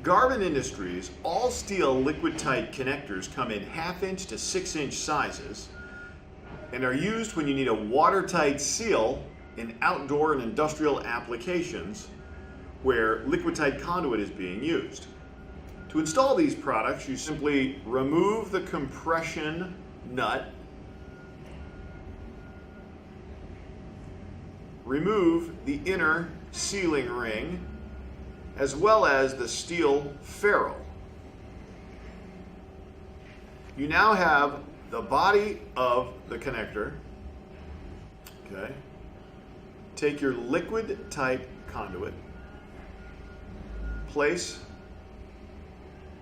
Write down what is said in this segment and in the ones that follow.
Garvin Industries all steel liquid tight connectors come in 1/2 inch to 6 inch sizes and are used when you need a watertight seal in outdoor and industrial applications where liquid tight conduit is being used. To install these products, you simply remove the compression nut, remove the inner sealing ring, as well as the steel ferrule. You now have the body of the connector. Okay. Take your liquid tight conduit, place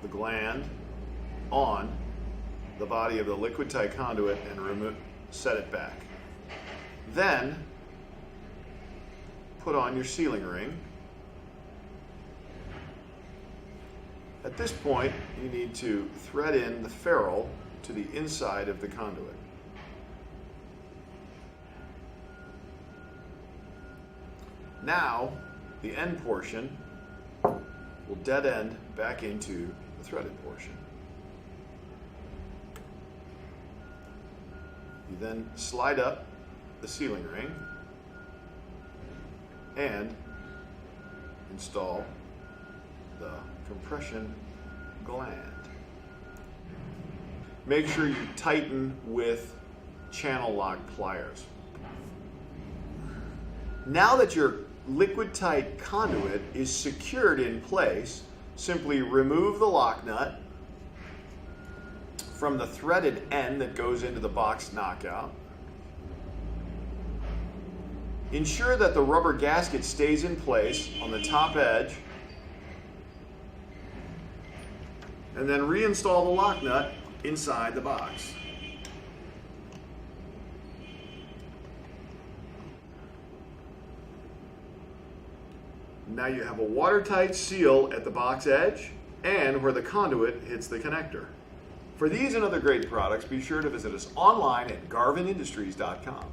the gland on the body of the liquid tight conduit and set it back. Then put on your sealing ring. At this point, you need to thread in the ferrule to the inside of the conduit. Now, the end portion will dead end back into the threaded portion. You then slide up the sealing ring and install the compression gland. Make sure you tighten with channel lock pliers. Now that your liquid tight conduit is secured in place, simply remove the lock nut from the threaded end that goes into the box knockout. Ensure that the rubber gasket stays in place on the top edge, and then reinstall the lock nut inside the box. Now you have a watertight seal at the box edge and where the conduit hits the connector. For these and other great products, be sure to visit us online at garvinindustries.com.